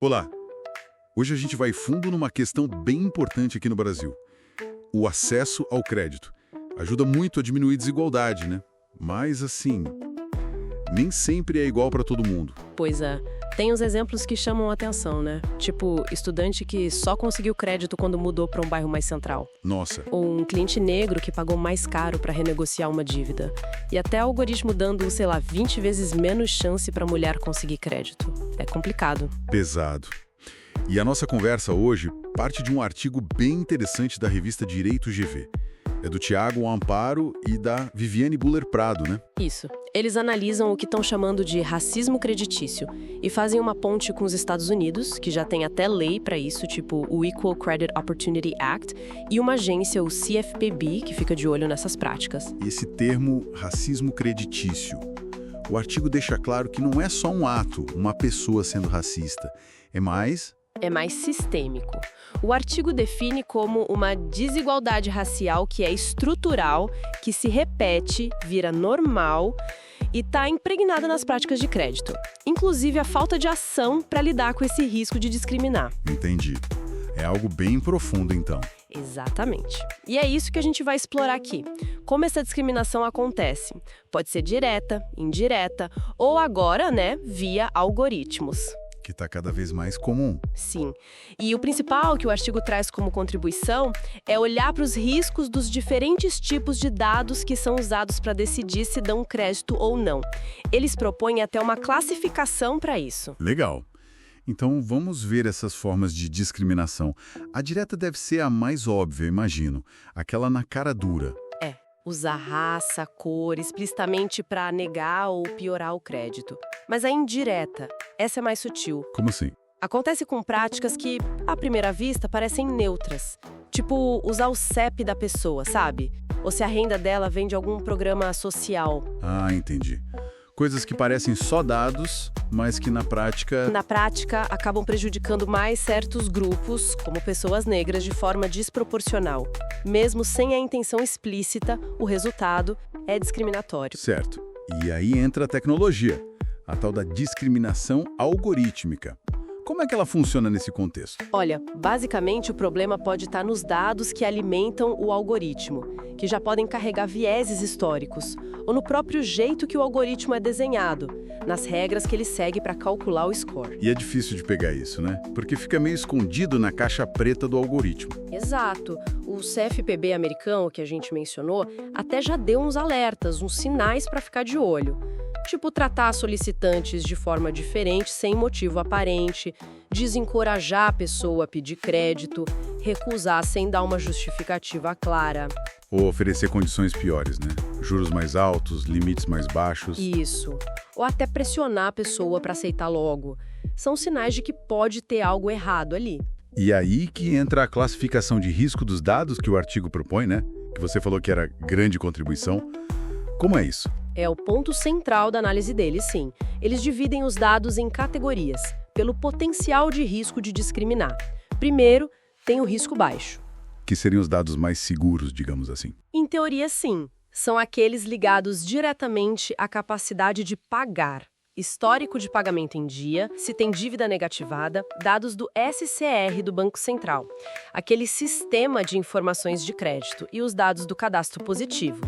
Olá! Hoje a gente vai fundo numa questão bem importante aqui no Brasil. O acesso ao crédito. Ajuda muito a diminuir desigualdade, né? Mas assim, nem sempre é igual para todo mundo. Pois é. Tem uns exemplos que chamam a atenção, né? Tipo, estudante que só conseguiu crédito quando mudou para um bairro mais central. Nossa, Ou um cliente negro que pagou mais caro para renegociar uma dívida. E até algoritmo dando, sei lá, 20 vezes menos chance para mulher conseguir crédito. É complicado. pesado. E a nossa conversa hoje parte de um artigo bem interessante da revista Direito GV. É do Tiago Amparo e da Viviane Buller Prado, né? Isso. Eles analisam o que estão chamando de racismo creditício e fazem uma ponte com os Estados Unidos, que já tem até lei para isso, tipo o Equal Credit Opportunity Act, e uma agência, o CFPB, que fica de olho nessas práticas. E esse termo racismo creditício. O artigo deixa claro que não é só um ato, uma pessoa sendo racista. É mais... É mais sistêmico. O artigo define como uma desigualdade racial que é estrutural, que se repete, vira normal e está impregnada nas práticas de crédito. Inclusive a falta de ação para lidar com esse risco de discriminar. Entendi. É algo bem profundo, então. Exatamente. E é isso que a gente vai explorar aqui. Como essa discriminação acontece? Pode ser direta, indireta ou agora, né, via algoritmos. Que está cada vez mais comum. Sim. E o principal que o artigo traz como contribuição é olhar para os riscos dos diferentes tipos de dados que são usados para decidir se dão crédito ou não. Eles propõem até uma classificação para isso. Legal. Então vamos ver essas formas de discriminação. A direta deve ser a mais óbvia, imagino. Aquela na cara dura. Usar raça, cor, explicitamente para negar ou piorar o crédito. Mas a indireta, essa é mais sutil. Como assim? Acontece com práticas que, à primeira vista, parecem neutras. Tipo, usar o CEP da pessoa, sabe? Ou se a renda dela vem de algum programa social. Ah, entendi. Coisas que parecem só dados, mas que na prática... Na prática, acabam prejudicando mais certos grupos, como pessoas negras, de forma desproporcional. Mesmo sem a intenção explícita, o resultado é discriminatório. Certo. E aí entra a tecnologia, a tal da discriminação algorítmica. Como é que ela funciona nesse contexto? Olha, basicamente o problema pode estar nos dados que alimentam o algoritmo, que já podem carregar vieses históricos, ou no próprio jeito que o algoritmo é desenhado, nas regras que ele segue para calcular o score. E é difícil de pegar isso, né? Porque fica meio escondido na caixa preta do algoritmo. Exato. O CFPB americano, que a gente mencionou, até já deu uns alertas, uns sinais para ficar de olho. Tipo, tratar solicitantes de forma diferente, sem motivo aparente, desencorajar a pessoa a pedir crédito, recusar sem dar uma justificativa clara. Ou oferecer condições piores, né? Juros mais altos, limites mais baixos. Isso. Ou até pressionar a pessoa para aceitar logo. São sinais de que pode ter algo errado ali. E aí que entra a classificação de risco dos dados que o artigo propõe, né? Que você falou que era grande contribuição. Como é isso? É o ponto central da análise deles, sim. Eles dividem os dados em categorias, pelo potencial de risco de discriminar. Primeiro, tem o risco baixo. Que seriam os dados mais seguros, digamos assim. Em teoria, sim. São aqueles ligados diretamente à capacidade de pagar. Histórico de pagamento em dia, se tem dívida negativada, dados do SCR do Banco Central, aquele sistema de informações de crédito, e os dados do cadastro positivo.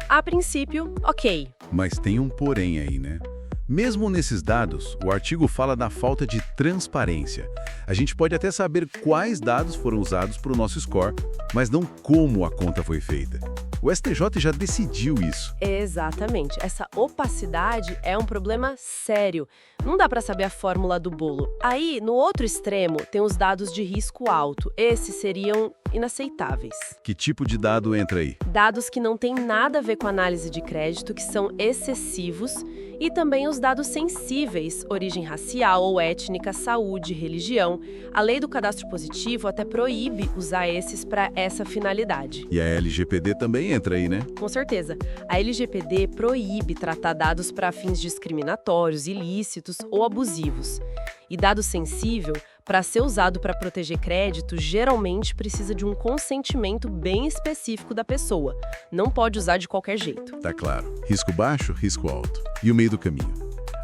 A princípio, ok. Mas tem um porém aí, né? Mesmo nesses dados, o artigo fala da falta de transparência. A gente pode até saber quais dados foram usados para o nosso score, mas não como a conta foi feita. O STJ já decidiu isso. Exatamente. Essa opacidade é um problema sério. Não dá para saber a fórmula do bolo. Aí, no outro extremo, tem os dados de risco alto. Esses seriam inaceitáveis. Que tipo de dado entra aí? Dados que não têm nada a ver com análise de crédito, que são excessivos, e também os dados sensíveis, origem racial ou étnica, saúde, religião. A lei do cadastro positivo até proíbe usar esses para essa finalidade. E a LGPD também entra aí, né? Com certeza. A LGPD proíbe tratar dados para fins discriminatórios, ilícitos ou abusivos. E dado sensível, para ser usado para proteger crédito, geralmente precisa de um consentimento bem específico da pessoa. Não pode usar de qualquer jeito. Tá claro. Risco baixo, risco alto. E o meio do caminho.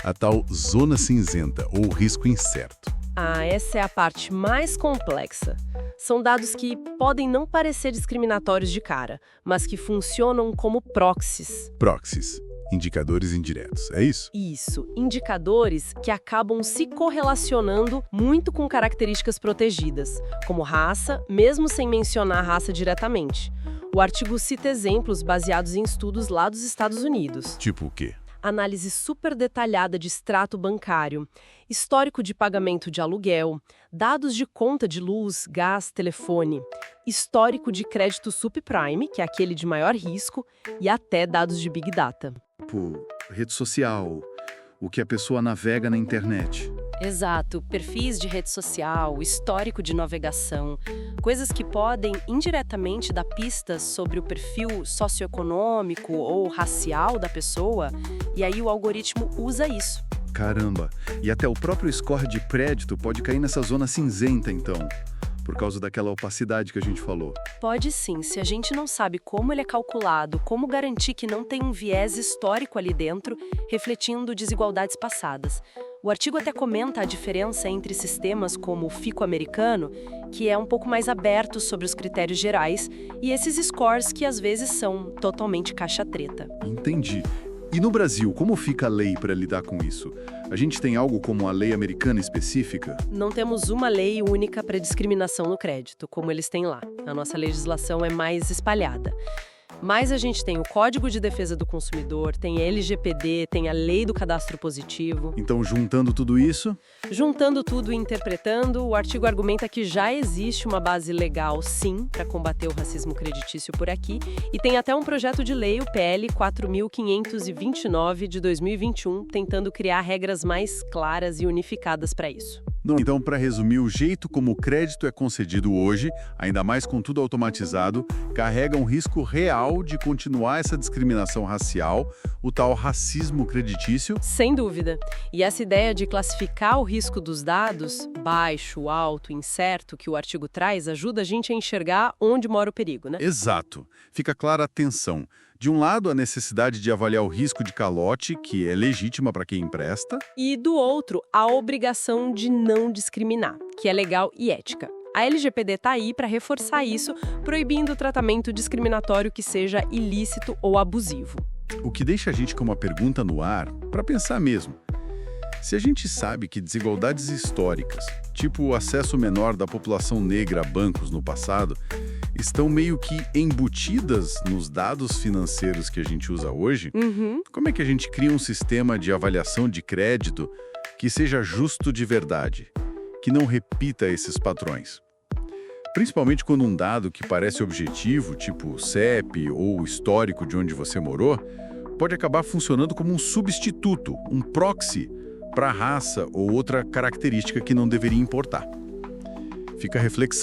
A tal zona cinzenta ou risco incerto. Ah, essa é a parte mais complexa. São dados que podem não parecer discriminatórios de cara, mas que funcionam como proxies. Proxies, indicadores indiretos, é isso? Isso, indicadores que acabam se correlacionando muito com características protegidas, como raça, mesmo sem mencionar a raça diretamente. O artigo cita exemplos baseados em estudos lá dos Estados Unidos. Tipo o quê? Análise super detalhada de extrato bancário, histórico de pagamento de aluguel, dados de conta de luz, gás, telefone, histórico de crédito subprime, que é aquele de maior risco, e até dados de Big Data. Tipo, rede social, o que a pessoa navega na internet. Exato, perfis de rede social, histórico de navegação, coisas que podem indiretamente dar pistas sobre o perfil socioeconômico ou racial da pessoa, e aí o algoritmo usa isso. Caramba, e até o próprio score de crédito pode cair nessa zona cinzenta, então, por causa daquela opacidade que a gente falou. Pode sim, se a gente não sabe como ele é calculado, como garantir que não tem um viés histórico ali dentro, refletindo desigualdades passadas. O artigo até comenta a diferença entre sistemas como o FICO americano, que é um pouco mais aberto sobre os critérios gerais, e esses scores que às vezes são totalmente caixa-treta. Entendi. E no Brasil, como fica a lei para lidar com isso? A gente tem algo como a lei americana específica? Não temos uma lei única para discriminação no crédito, como eles têm lá. A nossa legislação é mais espalhada. Mas a gente tem o Código de Defesa do Consumidor, tem a LGPD, tem a Lei do Cadastro Positivo. Então, juntando tudo isso, Juntando tudo e interpretando, o artigo argumenta que já existe uma base legal, sim, para combater o racismo creditício por aqui, e tem até um projeto de lei, o PL 4.529 de 2021, tentando criar regras mais claras e unificadas para isso. Então, para resumir, o jeito como o crédito é concedido hoje, ainda mais com tudo automatizado, carrega um risco real de continuar essa discriminação racial, o tal racismo creditício. Sem dúvida. E essa ideia de classificar o risco dos dados, baixo, alto, incerto, que o artigo traz, ajuda a gente a enxergar onde mora o perigo, né? Exato. Fica clara a tensão. De um lado, a necessidade de avaliar o risco de calote, que é legítima para quem empresta. E do outro, a obrigação de não discriminar, que é legal e ética. A LGPD está aí para reforçar isso, proibindo o tratamento discriminatório que seja ilícito ou abusivo. O que deixa a gente com uma pergunta no ar, para pensar mesmo. Se a gente sabe que desigualdades históricas, tipo o acesso menor da população negra a bancos no passado, estão meio que embutidas nos dados financeiros que a gente usa hoje, como é que a gente cria um sistema de avaliação de crédito que seja justo de verdade, que não repita esses padrões? Principalmente quando um dado que parece objetivo, tipo CEP ou histórico de onde você morou, pode acabar funcionando como um substituto, um proxy, para raça ou outra característica que não deveria importar. Fica a reflexão.